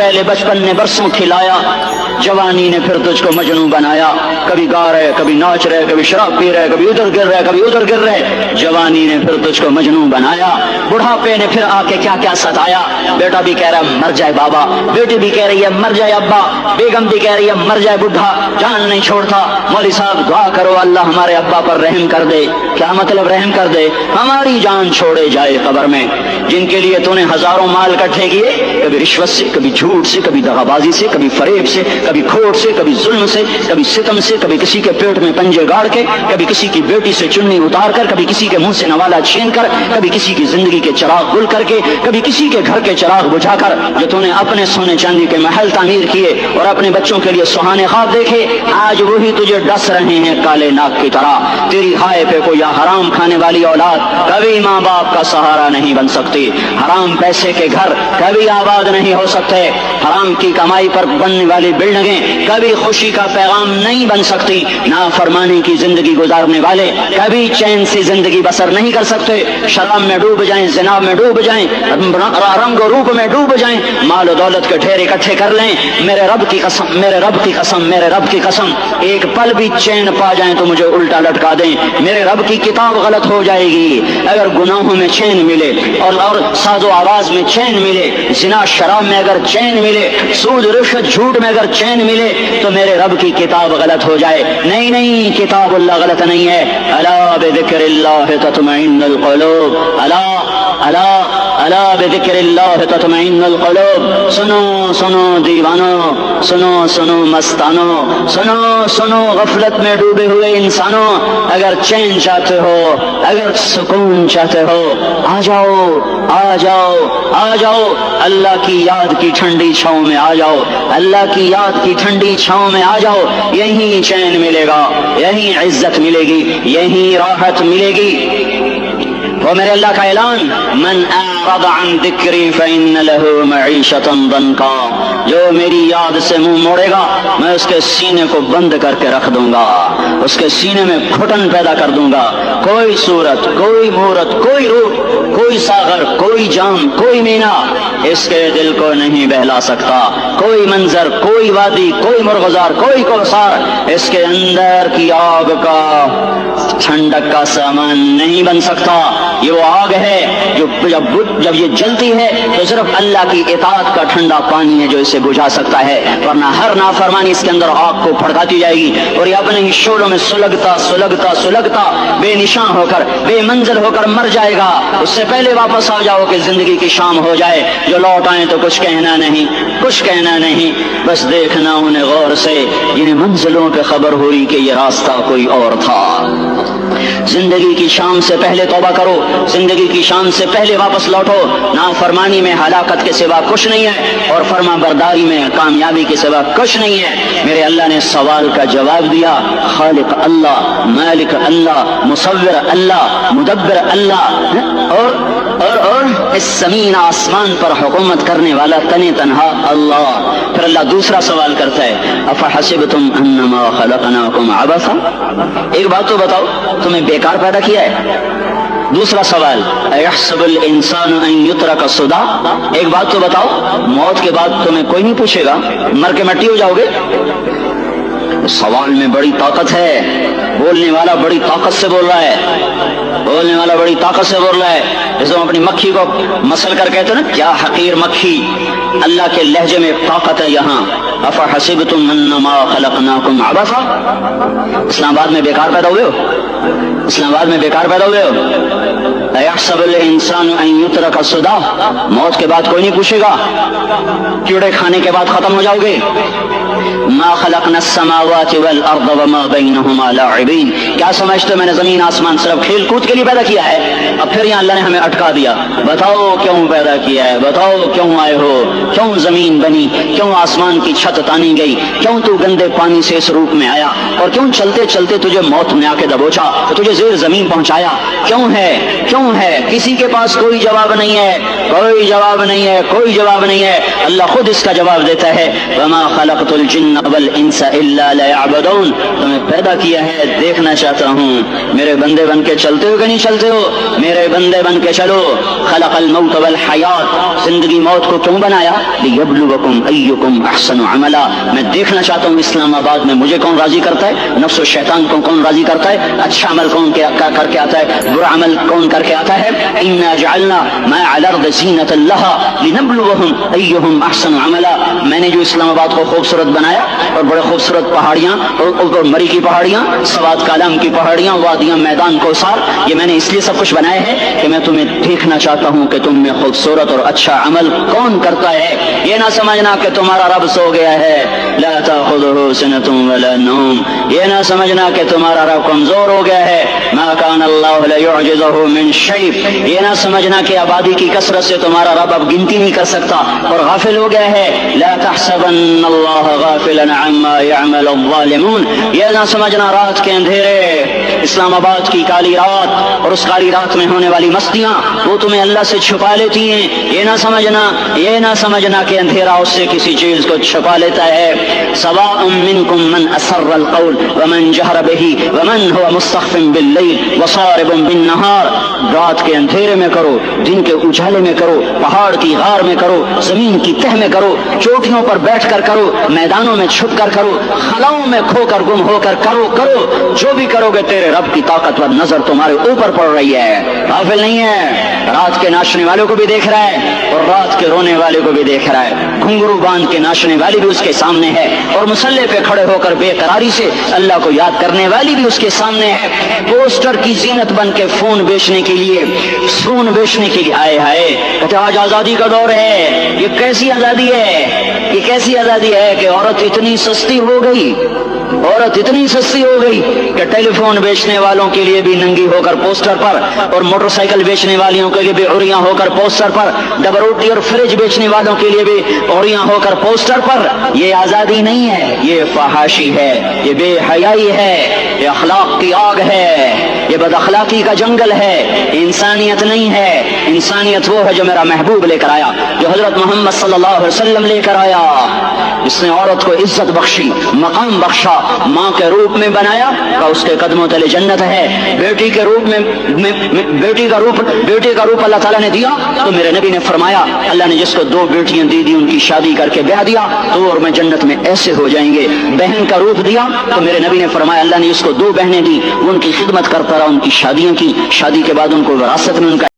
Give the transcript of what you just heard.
پہلے بچپن نے برسوں کھلایا، جوانی نے پھر تجھ کو مجنون بنایا، کبھی گا رہے کبھی ناچ رہے کبھی شراب پی رہے کبھی ادھر گر رہے کبھی ادھر گر رہے، جوانی نے پھر تجھ کو مجنون بنایا، بڑھاپے نے پھر آ کے کیا کیا ستایا، بیٹا بھی کہہ رہا ہے مر جائے بابا، بیٹی بھی کہہ رہی ہے مر جائے ابا، بیگم بھی کہہ رہی ہے مر جائے بڈھا، جان نہیں چھوڑتا۔ مولوی صاحب دعا کرو اللہ ہمارے ابا پر رحم کر دے۔ کیا مطلب رحم کر دے؟ ہماری جان چھوڑے جائے قبر میں، جن کے لیے تو نے ہزاروں مال اکٹھے کیے، کبھی رشوت سے کبھی جھوٹ سے کبھی دغا بازی سے کبھی فریب سے کبھی کھوٹ سے کبھی ظلم سے کبھی ستم سے، کبھی کسی کے پیٹ میں پنجے گاڑ کے، کبھی کسی کی بیٹی سے چنی اتار کر، کبھی کسی کے منہ سے نوالا چھین کر، کبھی کسی کی زندگی کے چراغ گل کر کے، کبھی کسی کے گھر کے چراغ بجھا کر، جو تو نے اپنے سونے چاندی کے محل تعمیر کیے اور اپنے بچوں کے لیے سہانے خواب دیکھے، آج وہی تجھے ڈس رہے ہیں کالے ناک کی طرح۔ تیری ہائے پہ کوئی حرام کھانے والی اولاد کبھی ماں باپ کا سہارا نہیں بن سکتی، حرام پیسے کے گھر کبھی آباد نہیں ہو سکتے، حرام کی کمائی پر بننے والی بلڈنگیں کبھی خوشی کا پیغام نہیں بن سکتی، نافرمانی کی زندگی گزارنے والے کبھی چین سے زندگی بسر نہیں کر سکتے، شراب میں ڈوب جائیں، زنا میں ڈوب جائیں، رنگ و روپ میں ڈوب جائیں، مال و دولت کے ڈھیر اکٹھے کر لیں، میرے رب کی قسم، میرے رب کی قسم، میرے رب کی قسم، ایک پل بھی چین پا جائیں تو مجھے الٹا لٹکا دیں، میرے رب کی کتاب غلط ہو جائے گی اگر گناہوں میں چین ملے اور ساز و آواز میں چین ملے، زنا شراب میں اگر چین ملے، سود رشوت جھوٹ میں اگر چین ملے تو میرے رب کی کتاب غلط ہو جائے۔ نہیں نہیں، کتاب اللہ غلط نہیں ہے۔ الا بذکر اللہ تطمئن القلوب، الا الا الا بذکر اللہ تطمئن القلوب۔ سنو سنو دیوانو، سنو سنو مستانو، سنو سنو غفلت میں ڈوبے ہوئے انسانوں، اگر چین چاہتے ہو، اگر سکون چاہتے ہو، آ جاؤ آ جاؤ آ جاؤ، اللہ کی یاد کی ٹھنڈی چھاؤں میں آ جاؤ، اللہ کی یاد کی ٹھنڈی چھاؤں میں آ جاؤ، یہیں چین ملے گا، یہیں عزت ملے گی، یہیں راحت ملے گی۔ وہ میرے اللہ کا اعلان، من اعرض عن ذکری فإن له معیشۃ ضنکا، جو میری یاد سے منہ موڑے گا میں اس کے سینے کو بند کر کے رکھ دوں گا، اس کے سینے میں گھٹن پیدا کر دوں گا، کوئی صورت کوئی مورت کوئی روپ کوئی ساغر کوئی جام کوئی مینا اس کے دل کو نہیں بہلا سکتا، کوئی منظر کوئی وادی کوئی مرغزار کوئی کوثر اس کے اندر کی آگ کا ٹھنڈک کا سامان نہیں بن سکتا۔ یہ وہ آگ ہے جو جب یہ جلتی ہے تو صرف اللہ کی اطاعت کا ٹھنڈا پانی ہے جو اسے بجھا سکتا ہے، ورنہ ہر نافرمانی اس کے اندر آگ کو بھڑکاتی جائے گی اور یہ اپنے ہی شعلوں میں سلگتا سلگتا سلگتا بے نشان ہو کر بے منزل ہو کر مر جائے گا۔ اس سے پہلے واپس آ جاؤ کہ زندگی کی شام ہو جائے، جو لوٹ آئیں تو کچھ کہنا نہیں، کچھ کہنا نہیں، بس دیکھنا انہیں غور سے جنہیں منزلوں پہ خبر ہوئی کہ یہ راستہ کوئی اور تھا۔ زندگی کی شام سے پہلے توبہ کرو، زندگی کی شام سے پہلے واپس لوٹو، نافرمانی میں ہلاکت کے سوا کچھ نہیں ہے اور فرما برداری میں کامیابی کے سوا کچھ نہیں ہے۔ میرے اللہ نے سوال کا جواب دیا، خالق اللہ، مالک اللہ، مصور اللہ، مدبر اللہ، اور اس زمین آسمان پر حکومت کرنے والا تن تنہا اللہ۔ پھر اللہ دوسرا سوال کرتا ہے، افحسبتم انما خلقناکم عبثا، ایک بات تو بتاؤ تمہیں بیکار پیدا کیا ہے؟ دوسرا سوال، ایحسب الانسان ان یترک سدی، ایک بات تو بتاؤ موت کے بعد تمہیں کوئی نہیں پوچھے گا، مر کے مٹی ہو جاؤ گے؟ سوال میں بڑی طاقت ہے، بولنے والا بڑی طاقت سے بول رہا ہے، بولنے والا بڑی طاقت سے بول رہا ہے، جیسے ہم اپنی مکھی کو مسل کر کہتے ہیں نا کیا حقیر مکھی، اللہ کے لہجے میں طاقت ہے یہاں۔ افحسبتم انما خلقناکم عبثا، اسلام آباد میں بیکار پیدا ہوئے ہو، اسلام آباد میں بیکار پیدا ہوئے ہو۔ ایحسب الانسان ان یترک سدی، موت کے بعد کوئی نہیں پوچھے گا، کیڑے کھانے کے بعد ختم ہو جاؤ گے۔ ما خلقنا السماوات والارض وما بینہما لاعبین، کیا سمجھتے میں نے زمین آسمان صرف کھیل کود کے لیے پیدا کیا ہے؟ اب پھر یہاں اللہ نے ہمیں اٹکا دیا، بتاؤ کیوں پیدا کیا ہے، بتاؤ کیوں آئے ہو، کیوں زمین بنی، کیوں آسمان کی چھت تانی گئی، کیوں تو گندے پانی سے اس روپ میں آیا، اور کیوں چلتے چلتے تجھے موت میں آ کے دبوچا تو تجھے زیر زمین پہنچایا، کیوں ہے کیوں ہے؟ کسی کے پاس کوئی جواب نہیں ہے، کوئی جواب نہیں ہے، کوئی جواب نہیں ہے۔ اللہ خود اس کا جواب دیتا ہے، وما خلقت الجن والانس الا ليعبدون، تمہیں پیدا کیا ہے دیکھنا چاہتا ہوں، میرے بندے بن کے چلتے ہو کہ نہیں چلتے ہو؟ میرے بندے بن کے چلو۔ خلق الموت والحیات، زندگی موت کو کیوں بنایا؟ لیبلوکم ایکم احسن عملا، میں دیکھنا چاہتا ہوں اسلام آباد میں مجھے کون راضی کرتا ہے، نفس و شیطان کو کون راضی کرتا ہے، اچھا عمل کون کر کے آتا ہے، برا عمل کون کر کے آتا ہے۔ انا جعلنا ما علی الارض زینۃ لها لنبلوهم ایہم احسن عملا، میں نے جو اسلام آباد کو خوبصورت بنایا اور بڑے خوبصورت پہاڑیاں اور مری کی پہاڑیاں، سوات کالام کی پہاڑیاں، وادیاں، میدان کوثر، یہ میں نے اس لیے سب کچھ بنایا ہے کہ میں تمہیں دیکھنا چاہتا ہوں کہ تم میں خوبصورت اور اچھا عمل کون کرتا ہے۔ یہ نہ سمجھنا کہ تمہارا رب سو گیا ہے، لا تأخذہ سنۃ ولا نوم، یہ نہ سمجھنا کہ تمہارا رب کمزور ہو گیا ہے، ما کان اللہ لیعجزہ من شیء، یہ نہ سمجھنا کہ آبادی کی کثرت سے تمہارا رب اب گنتی نہیں کر سکتا اور غافل ہو گیا ہے، لا تحسبن اللہ غافلا عما يعمل الظالمون، یہ نہ سمجھنا رات کے اندھیرے، اسلام آباد کی کالی رات اور اس کالی رات میں ہونے والی مستیاں وہ تمہیں اللہ سے چھپا لیتی ہیں، یہ نہ سمجھنا کہ اندھیرا اس سے کسی چیز کو چھپا لیتا ہے۔ سواء منکم من اسر القول ومن جہر بہ ومن هو مستخف باللیل وصارب بالنہار، رات کے اندھیرے میں کرو، دن کے اجالے میں کرو، پہاڑ کی غار میں کرو، زمین کی تہ میں کرو، چوٹیوں پر بیٹھ کر کرو، میدانوں میں چھپ کر کرو، خلاؤں میں کھو کر گم ہو کر کرو، جو بھی کرو گے تیرے رب کی طاقتور نظر تمہارے اوپر پڑ رہی ہے، غافل نہیں ہے، رات کے ناچنے والوں کو بھی دیکھ رہا ہے اور رات کے رونے والے کو بھی دیکھ رہا ہے، گھنگرو باندھ کے ناچنے والی بھی اس کے سامنے ہے اور مسلح پہ کھڑے ہو کر بے قراری سے اللہ کو یاد کرنے والی بھی اس کے سامنے ہے، پوسٹر کی زینت بن کے فون بیچنے کے لیے آئے ہائے کہتے آج آزادی کا دور ہے، یہ کیسی آزادی ہے کہ عورت اتنی سستی ہو گئی کہ ٹیلی فون بیچنے والوں کے لیے بھی ننگی ہو کر پوسٹر پر اور موٹر سائیکل بیچنے والوں کے لیے بھی عوریاں ہو کر پوسٹر پر، ڈبل روٹی اور فریج بیچنے والوں کے لیے بھی عوریاں ہو کر پوسٹر پر۔ یہ آزادی نہیں ہے، یہ فحاشی ہے، یہ بے حیائی ہے، یہ اخلاق کی آگ ہے، یہ بد اخلاقی کا جنگل ہے، انسانیت نہیں ہے۔ انسانیت وہ ہے جو میرا محبوب لے کر آیا، جو حضرت محمد صلی اللہ علیہ وسلم لے کر آیا، جس نے عورت کو عزت بخشی، مقام بخشا، ماں کے روپ میں بنایا کہ اس کے قدموں تلے جنت ہے، بیٹی کے روپ میں بیٹی کا روپ اللہ تعالیٰ نے دیا تو میرے نبی نے فرمایا اللہ نے جس کو 2 بیٹیاں دی ان کی شادی کر کے بیاہ دیا تو اور میں جنت میں ایسے ہو جائیں گے۔ بہن کا روپ دیا تو میرے نبی نے فرمایا اللہ نے جس کو 2 بہنیں دی ان کی خدمت کرتا رہا، ان کی شادیاں کی، شادی کے بعد ان کو وراثت میں ان کا